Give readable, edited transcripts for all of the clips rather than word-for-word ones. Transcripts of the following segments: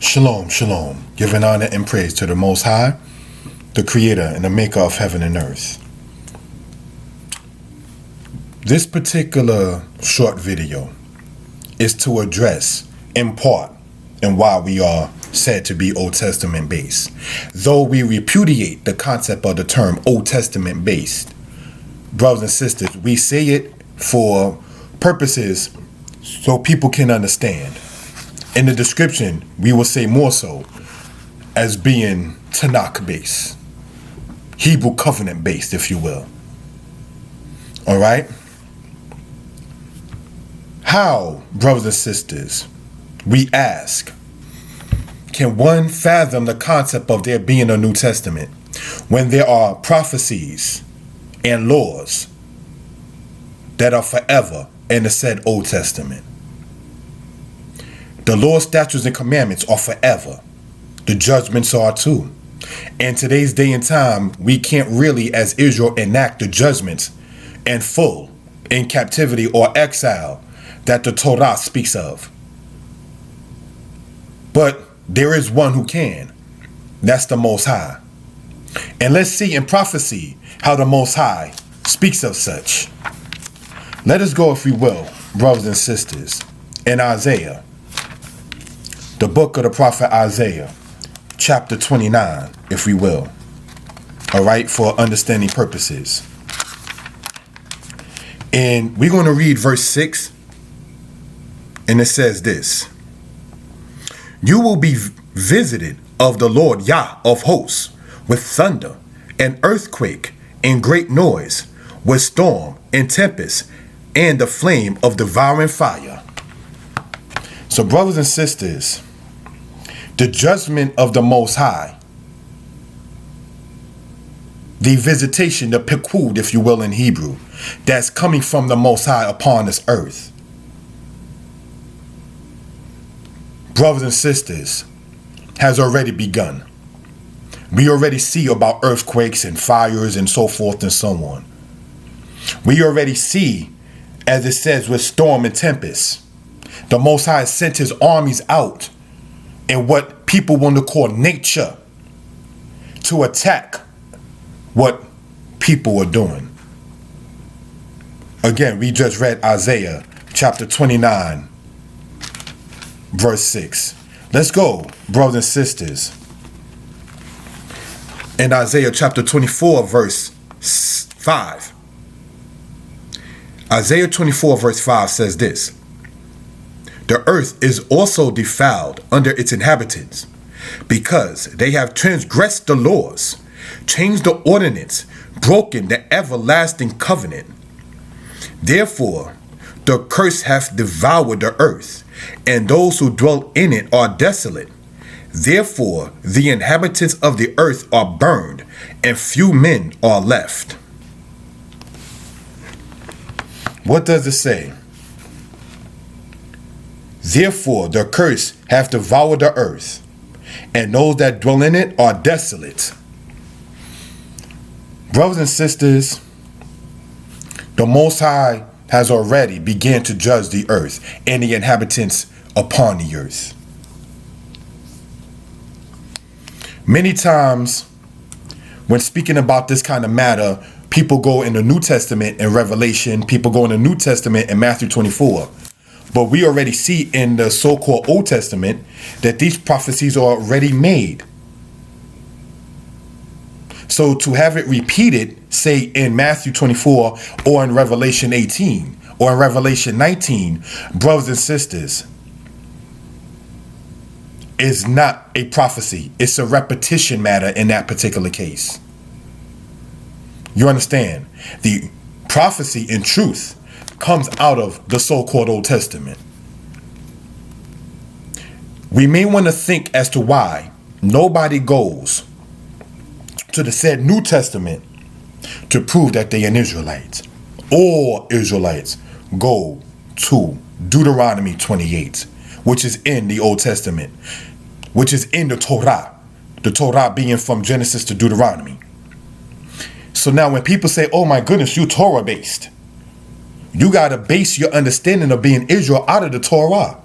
Shalom, shalom, giving honor and praise to the Most High, the Creator and the Maker of heaven and earth. This particular short video is to address, in part, and why we are said to be Old Testament based. Though we repudiate the concept of the term Old Testament based, brothers and sisters, we say it for purposes so people can understand. In the description, we will say more so as being Tanakh based, Hebrew covenant based, if you will. All right? How, brothers and sisters, we ask, can one fathom the concept of there being a New Testament when there are prophecies and laws that are forever in the said Old Testament? The laws, statutes, and commandments are forever. The judgments are too. In today's day and time, we can't really, as Israel, enact the judgments in full, in captivity or exile, that the Torah speaks of. But there is one who can. That's the Most High. And let's see in prophecy how the Most High speaks of such. Let us go, if we will, brothers and sisters, in Isaiah, the book of the prophet Isaiah, chapter 29, if we will. All right, for understanding purposes. And we're going to read verse 6. And it says this: You will be visited of the Lord Yah of hosts with thunder and earthquake and great noise, with storm and tempest and the flame of devouring fire. So, brothers and sisters, the judgment of the Most High, the visitation, the pikud, if you will, in Hebrew, that's coming from the Most High upon this earth. Brothers and sisters, has already begun. We already see about earthquakes and fires and so forth and so on. We already see, as it says, with storm and tempest, the Most High sent his armies out in what people want to call nature to attack what people are doing. Again, we just read Isaiah chapter 29, verse 6. Let's go, brothers and sisters. In Isaiah chapter 24, verse 5. Isaiah 24, verse 5 says this: The earth is also defiled under its inhabitants, because they have transgressed the laws, changed the ordinance, broken the everlasting covenant. Therefore, the curse hath devoured the earth, and those who dwell in it are desolate. Therefore, the inhabitants of the earth are burned, and few men are left. What does it say? Therefore, the curse hath devoured the earth, and those that dwell in it are desolate. Brothers and sisters, the Most High has already began to judge the earth and the inhabitants upon the earth. Many times, when speaking about this kind of matter, people go in the New Testament in Revelation, people go in the New Testament in Matthew 24. But we already see in the so-called Old Testament that these prophecies are already made. So to have it repeated, say in Matthew 24 or in Revelation 18 or in Revelation 19, brothers and sisters, is not a prophecy. It's a repetition matter in that particular case. You understand? The prophecy in truth comes out of the so-called Old Testament. We may want to think as to why nobody goes to the said New Testament to prove that they are Israelites. All Israelites go to Deuteronomy 28, which is in the Old Testament, which is in the Torah being from Genesis to Deuteronomy. So now when people say, oh my goodness, you Torah based, you got to base your understanding of being Israel out of the Torah.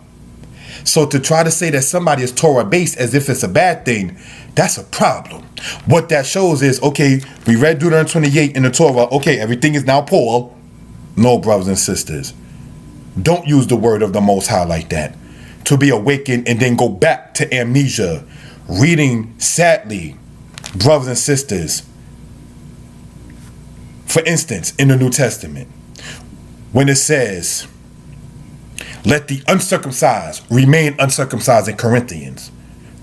So to try to say that somebody is Torah based as if it's a bad thing, that's a problem. What that shows is, okay, we read Deuteronomy 28 in the Torah. Okay, everything is now Paul. No, brothers and sisters. Don't use the word of the Most High like that. To be awakened and then go back to amnesia. Reading, sadly, brothers and sisters, for instance, in the New Testament, when it says, let the uncircumcised remain uncircumcised in Corinthians,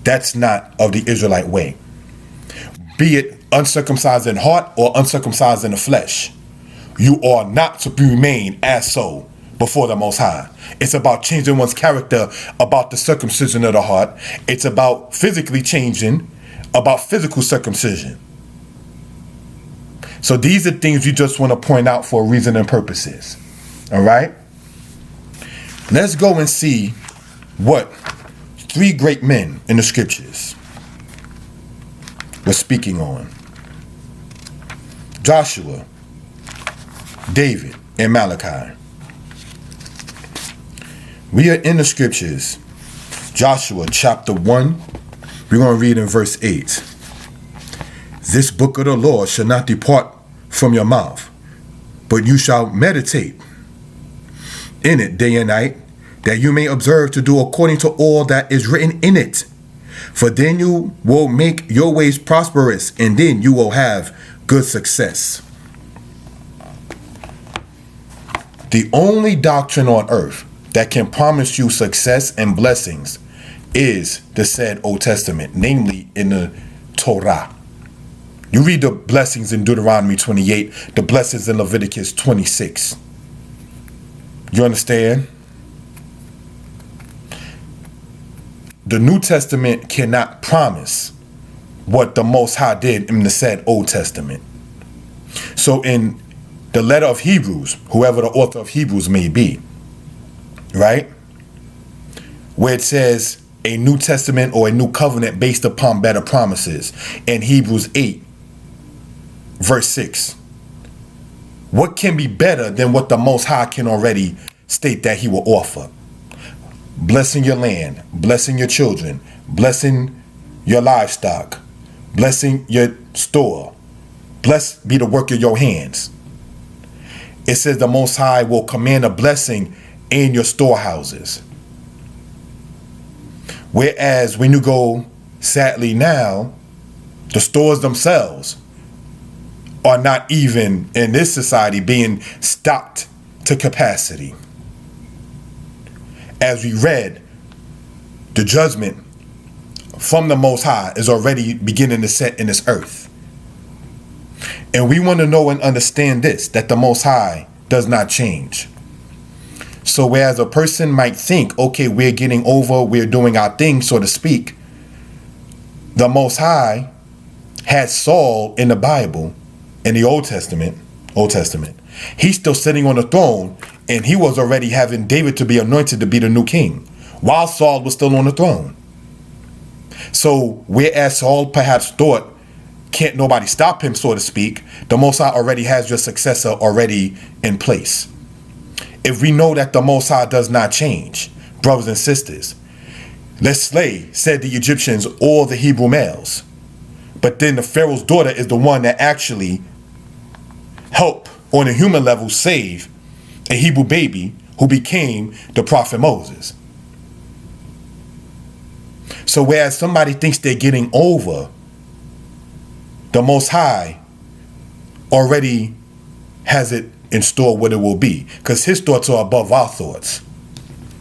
that's not of the Israelite way. Be it uncircumcised in heart or uncircumcised in the flesh, you are not to remain as so before the Most High. It's about changing one's character, about the circumcision of the heart. It's about physically changing, about physical circumcision. So these are things you just want to point out for reason and purposes. All right? Let's go and see what 3 great men in the scriptures were speaking on. Joshua, David, and Malachi. We are in the scriptures. Joshua chapter 1. We're going to read in verse 8. This book of the law shall not depart from your mouth, but you shall meditate in it day and night, that you may observe to do according to all that is written in it. For then you will make your ways prosperous, and then you will have good success. The only doctrine on earth that can promise you success and blessings is the said Old Testament, namely in the Torah. You read the blessings in Deuteronomy 28, the blessings in Leviticus 26. You understand? The New Testament cannot promise what the Most High did in the said Old Testament. So in the letter of Hebrews, whoever the author of Hebrews may be, right? Where it says a New Testament or a new covenant based upon better promises in Hebrews 8, verse 6. What can be better than what the Most High can already state that he will offer? Blessing your land, blessing your children, blessing your livestock, blessing your store. Blessed be the work of your hands. It says the Most High will command a blessing in your storehouses. Whereas when you go, sadly now, the stores themselves are not even in this society being stocked to capacity. As we read, the judgment from the Most High is already beginning to set in this earth. And we want to know and understand this, that the Most High does not change. So whereas a person might think, okay, we're getting over, we're doing our thing, so to speak, the Most High had Saul in the Bible, in the Old Testament. He's still sitting on the throne, and he was already having David to be anointed to be the new king, while Saul was still on the throne. So whereas Saul perhaps thought, can't nobody stop him, so to speak, the Most High already has your successor already in place. If we know that the Most High does not change, brothers and sisters, let's slay, said the Egyptians, all the Hebrew males. But then the Pharaoh's daughter is the one that actually helped on a human level save a Hebrew baby who became the prophet Moses. So whereas somebody thinks they're getting over, the Most High already has it in store what it will be, because his thoughts are above our thoughts.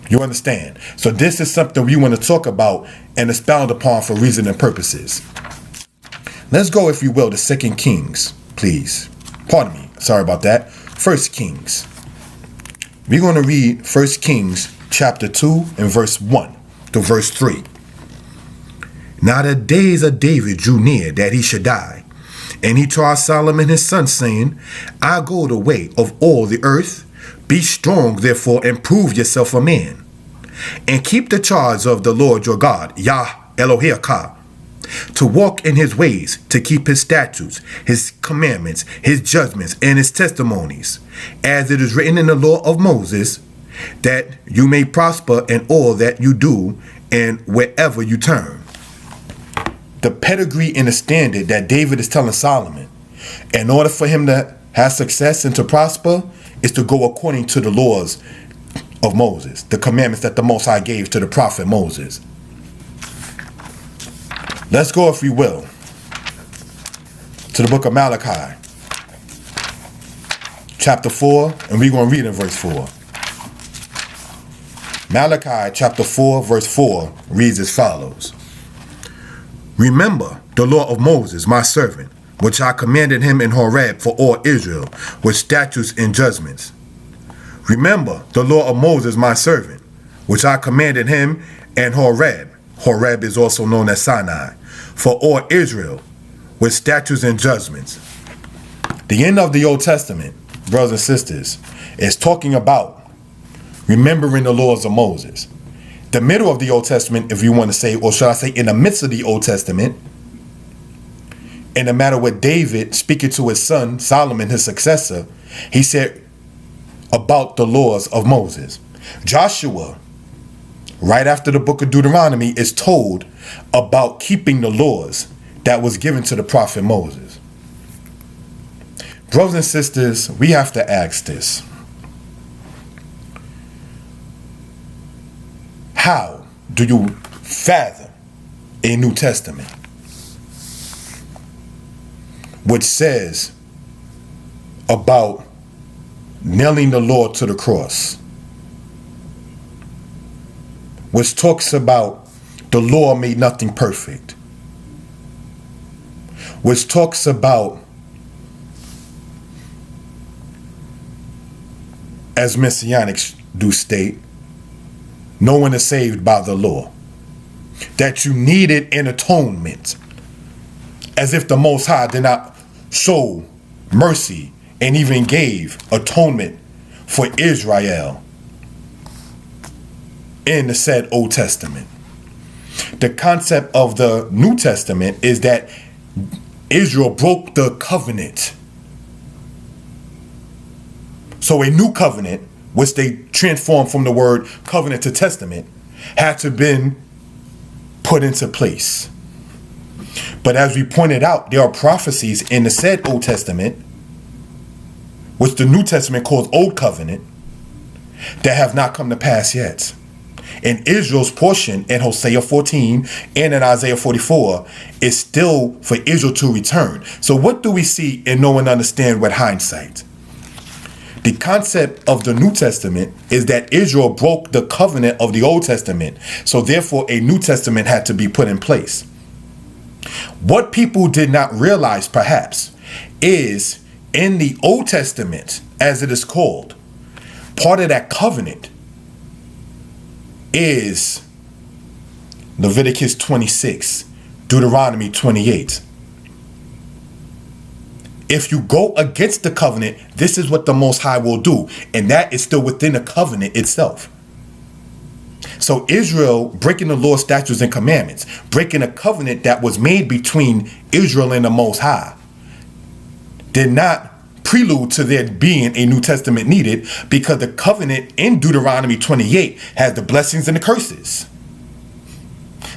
You understand? So this is something we want to talk about and expound upon for reason and purposes. Let's go, if you will, to 2 Kings, please. Pardon me. Sorry about that. 1 Kings. We're going to read 1 Kings chapter 2 and verse 1 to verse 3. Now the days of David drew near that he should die. And he charged Solomon his son, saying, I go the way of all the earth. Be strong, therefore, and prove yourself a man. And keep the charge of the Lord your God, Yah Elohim, to walk in his ways, to keep his statutes, his commandments, his judgments, and his testimonies, as it is written in the law of Moses, that you may prosper in all that you do and wherever you turn. The pedigree and the standard that David is telling Solomon, in order for him to have success and to prosper, is to go according to the laws of Moses, the commandments that the Most High gave to the prophet Moses. Let's go, if we will, to the book of Malachi, chapter 4, and we're going to read in verse 4. Malachi chapter 4, verse 4 reads as follows. Remember the law of Moses, my servant, which I commanded him in Horeb for all Israel, with statutes and judgments. Remember the law of Moses, my servant, which I commanded him in Horeb. Horeb is also known as Sinai, for all Israel, with statutes and judgments. The end of the Old Testament, brothers and sisters, is talking about remembering the laws of Moses. The middle of the Old Testament, if you want to say, or should I say in the midst of the Old Testament, in the matter with David speaking to his son, Solomon, his successor, he said about the laws of Moses. Joshua, right after the book of Deuteronomy, is told about keeping the laws that was given to the prophet Moses. Brothers and sisters, we have to ask this. How do you fathom a New Testament which says about nailing the law to the cross, which talks about the law made nothing perfect, which talks about, as Messianics do state, no one is saved by the law, that you needed an atonement, as if the Most High did not show mercy and even gave atonement for Israel in the said Old Testament. The concept of the New Testament is that Israel broke the covenant. So a new covenant, which they transformed from the word covenant to testament, had to been put into place. But as we pointed out, there are prophecies in the said Old Testament, which the New Testament calls Old Covenant, that have not come to pass yet. And Israel's portion in Hosea 14 and in Isaiah 44 is still for Israel to return. So what do we see and know and understand with hindsight? The concept of the New Testament is that Israel broke the covenant of the Old Testament. So therefore, a New Testament had to be put in place. What people did not realize, perhaps, is in the Old Testament, as it is called, part of that covenant is Leviticus 26, Deuteronomy 28. If you go against the covenant, this is what the Most High will do. And that is still within the covenant itself. So Israel breaking the law, statutes, and commandments, breaking a covenant that was made between Israel and the Most High, did not prelude to there being a New Testament needed, because the covenant in Deuteronomy 28 has the blessings and the curses.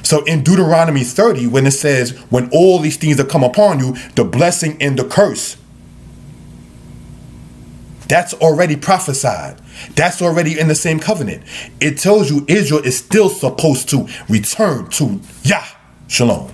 So in Deuteronomy 30, when it says, when all these things that come upon you, the blessing and the curse, that's already prophesied. That's already in the same covenant. It tells you Israel is still supposed to return to Yah. Shalom.